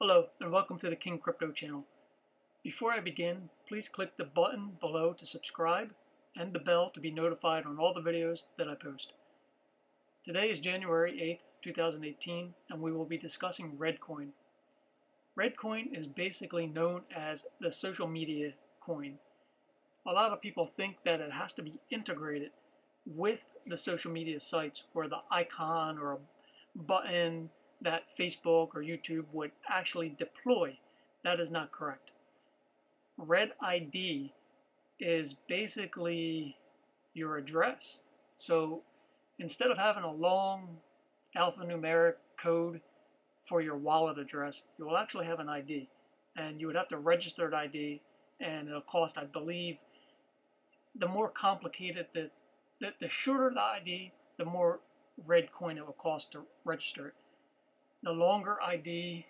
Hello and welcome to the King Crypto channel. Before I begin, please click the button below to subscribe and the bell to be notified on all the videos that I post. Today is January 8th, 2018, and we will be discussing Redcoin. Redcoin is basically known as the social media coin. A lot of people think that it has to be integrated with the social media sites where the icon or a button that Facebook or YouTube would actually deploy. That is not correct. Red ID is basically your address. So instead of having a long alphanumeric code for your wallet address, you will actually have an ID. And you would have to register an ID, and it'll cost, I believe, the more complicated, the shorter the ID, the more Redcoin it will cost to register it. The longer ID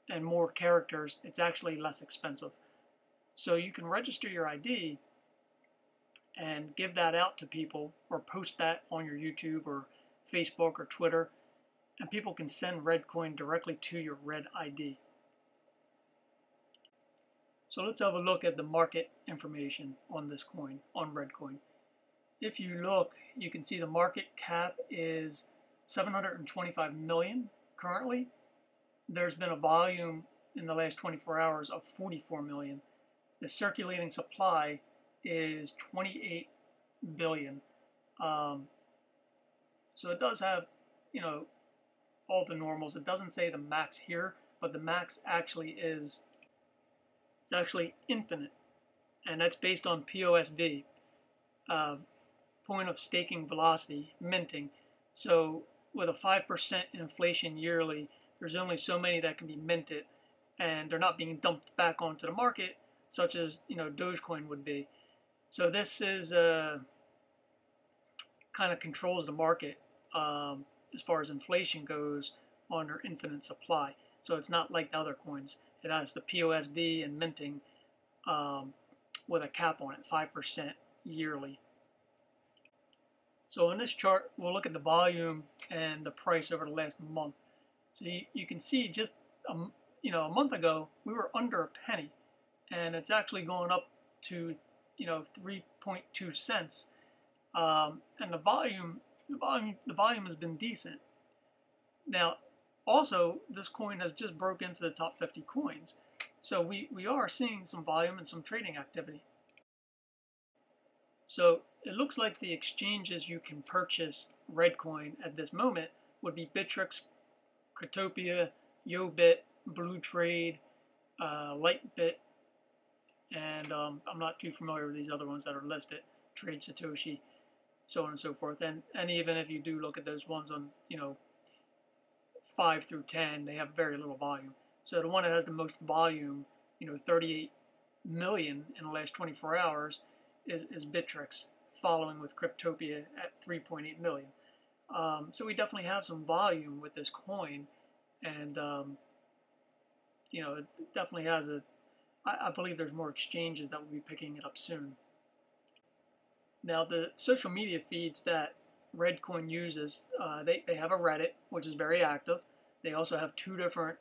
and more characters, it's actually less expensive. So you can register your ID and give that out to people or post that on your YouTube or Facebook or Twitter, and people can send Redcoin directly to your Red ID. So let's have a look at the market information on this coin, on Redcoin. If you look, you can see the market cap is 725 million currently. There's been a volume in the last 24 hours of 44 million. The circulating supply is 28 billion. So it does have, all the normals. It doesn't say the max here, but the max actually is, it's actually infinite. And that's based on Posv, point of staking velocity, minting. So with a 5% inflation yearly, there's only so many that can be minted, and they're not being dumped back onto the market, such as Dogecoin would be. So this is kind of controls the market as far as inflation goes on their infinite supply. So it's not like the other coins. It has the Posv and minting with a cap on it, 5% yearly. So in this chart, we'll look at the volume and the price over the last month. So you can see just a month ago we were under a penny, and it's actually going up to 3.2 cents. And the volume has been decent. Now, also this coin has just broke into the top 50 coins, so we are seeing some volume and some trading activity. So it looks like the exchanges you can purchase Redcoin at this moment would be Bittrex, CYPTOPIA, YoBit, Blue Trade, LiteBit, and I'm not too familiar with these other ones that are listed, Trade Satoshi, so on and so forth. And even if you do look at those ones on 5 through 10, they have very little volume. So the one that has the most volume, 38 million in the last 24 hours, is Bittrex, following with CYPTOPIA at 3.8 million. So we definitely have some volume with this coin, and it definitely has I believe there's more exchanges that will be picking it up soon. Now the social media feeds that Redcoin uses, they have a Reddit, which is very active. They also have 2 different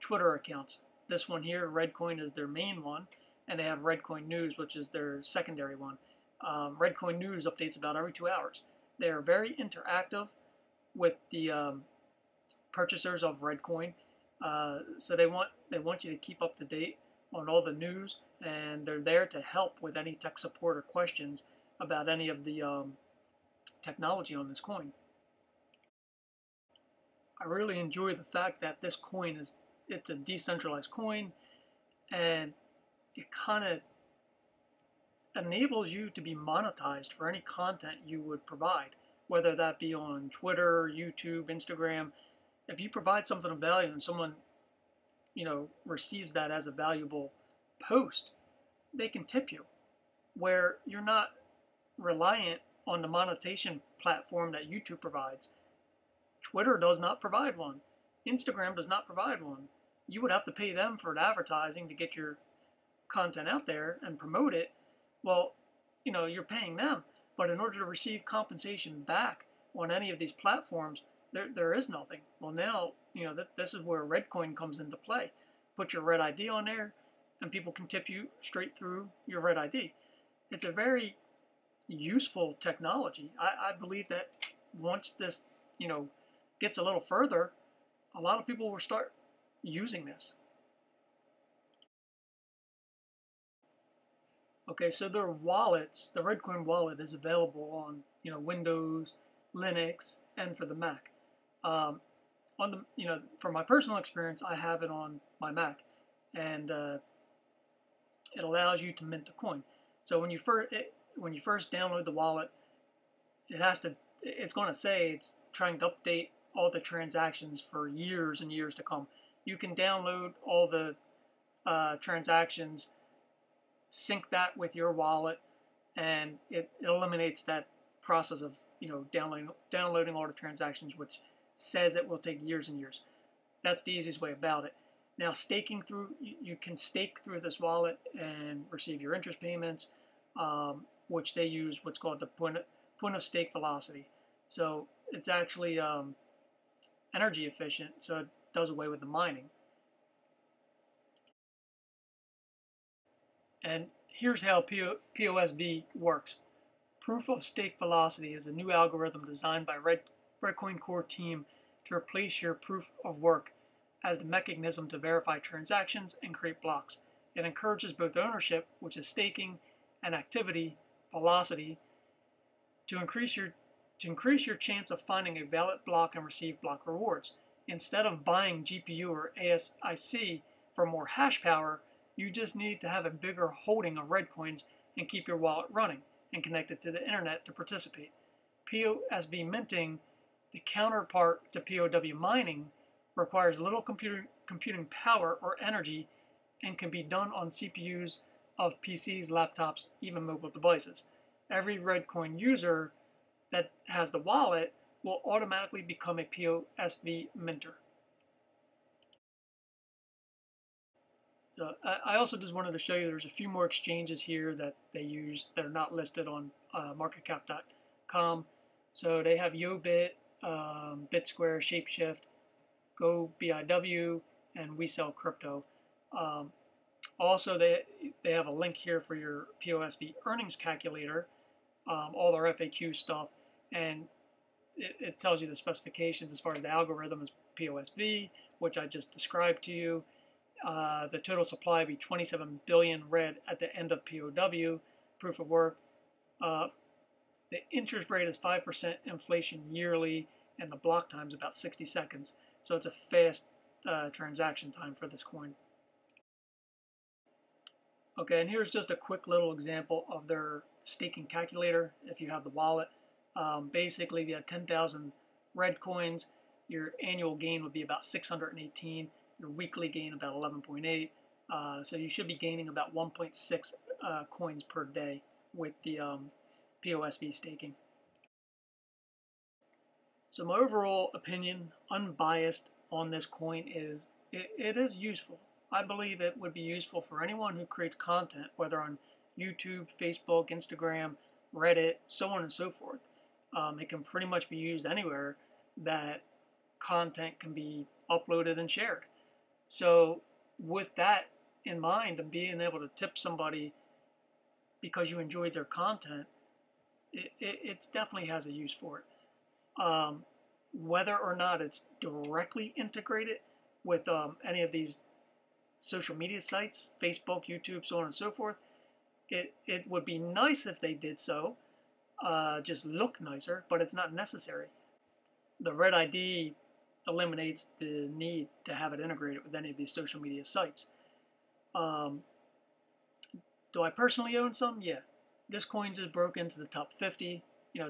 Twitter accounts. This one here, Redcoin, is their main one, and they have Redcoin News, which is their secondary one. Redcoin News updates about every 2 hours. They are very interactive with the purchasers of Redcoin, so they want you to keep up to date on all the news, and they're there to help with any tech support or questions about any of the technology on this coin. I really enjoy the fact that this coin it's a decentralized coin, and it kind of enables you to be monetized for any content you would provide, whether that be on Twitter, YouTube, Instagram. If you provide something of value and someone receives that as a valuable post, they can tip you, where you're not reliant on the monetization platform that YouTube provides. Twitter does not provide one. Instagram does not provide one. You would have to pay them for advertising to get your content out there and promote it. Well, you're paying them, but in order to receive compensation back on any of these platforms, there is nothing. Well, now, this is where Redcoin comes into play. Put your Red ID on there, and people can tip you straight through your Red ID. It's a very useful technology. I believe that once this, gets a little further, a lot of people will start using this. Okay, so their wallets, the Redcoin wallet is available on, Windows, Linux, and for the Mac. On the, from my personal experience, I have it on my Mac, and it allows you to mint a coin. So when you first download the wallet, it's going to say it's trying to update all the transactions for years and years to come. You can download all the transactions, sync that with your wallet, and it eliminates that process of downloading all the transactions, which says it will take years and years. That's the easiest way about it. Now, staking through, you can stake through this wallet and receive your interest payments, which they use what's called the point of stake velocity. So it's actually energy efficient, so it does away with the mining. And here's how POSV works. Proof of stake velocity is a new algorithm designed by Redcoin core team to replace your proof of work as the mechanism to verify transactions and create blocks. It encourages both ownership, which is staking, and activity, velocity, to increase your chance of finding a valid block and receive block rewards. Instead of buying GPU or ASIC for more hash power, you just need to have a bigger holding of Redcoins and keep your wallet running and connected to the internet to participate. POSV minting, the counterpart to POW mining, requires little computing power or energy and can be done on CPUs of PCs, laptops, even mobile devices. Every Redcoin user that has the wallet will automatically become a POSV minter. So I also just wanted to show you there's a few more exchanges here that they use that are not listed on marketcap.com. So they have YoBit, BitSquare, Shapeshift, GoBIW, and We Sell Crypto. Also, they have a link here for your POSV earnings calculator, all their FAQ stuff, and it tells you the specifications as far as the algorithm is POSV, which I just described to you. The total supply would be 27 billion red at the end of POW, proof of work. The interest rate is 5% inflation yearly, and the block time is about 60 seconds. So it's a fast transaction time for this coin. Okay, and here's just a quick little example of their staking calculator if you have the wallet. Basically, if you have 10,000 red coins, your annual gain would be about 618. Your weekly gain about 11.8. So you should be gaining about 1.6 coins per day with the POSV staking. So my overall opinion, unbiased on this coin, is it is useful. I believe it would be useful for anyone who creates content, whether on YouTube, Facebook, Instagram, Reddit, so on and so forth. It can pretty much be used anywhere that content can be uploaded and shared. So with that in mind, and being able to tip somebody because you enjoyed their content, it definitely has a use for it. Whether or not it's directly integrated with any of these social media sites, Facebook, YouTube, so on and so forth, it would be nice if they did so, just look nicer, but it's not necessary. The Red ID eliminates the need to have it integrated with any of these social media sites. Do I personally own some? Yeah. This coin just broke into the top 50.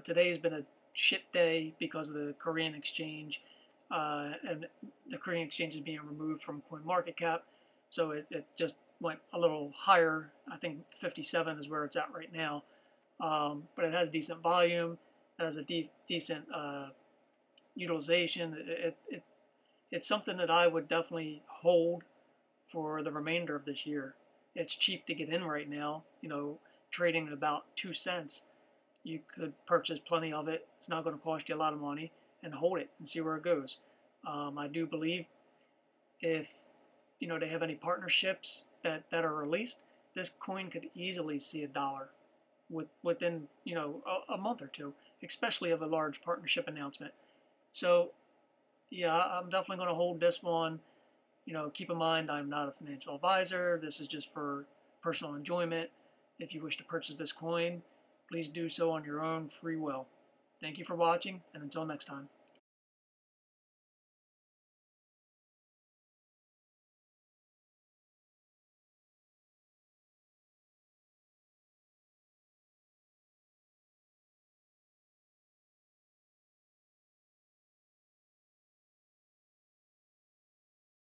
Today's been a shit day because of the Korean exchange, and the Korean exchange is being removed from CoinMarketCap, so it just went a little higher. I think 57 is where it's at right now, but it has decent volume. It has a decent utilization. It's something that I would definitely hold for the remainder of this year. It's cheap to get in right now, trading at about 2 cents. You could purchase plenty of it. It's not going to cost you a lot of money, and hold it and see where it goes. I do believe if they have any partnerships that are released, this coin could easily see $1 within a month or two, especially of a large partnership announcement. So yeah, I'm definitely going to hold this one. Keep in mind, I'm not a financial advisor. This is just for personal enjoyment. If you wish to purchase this coin, please do so on your own free will. Thank you for watching, and until next time.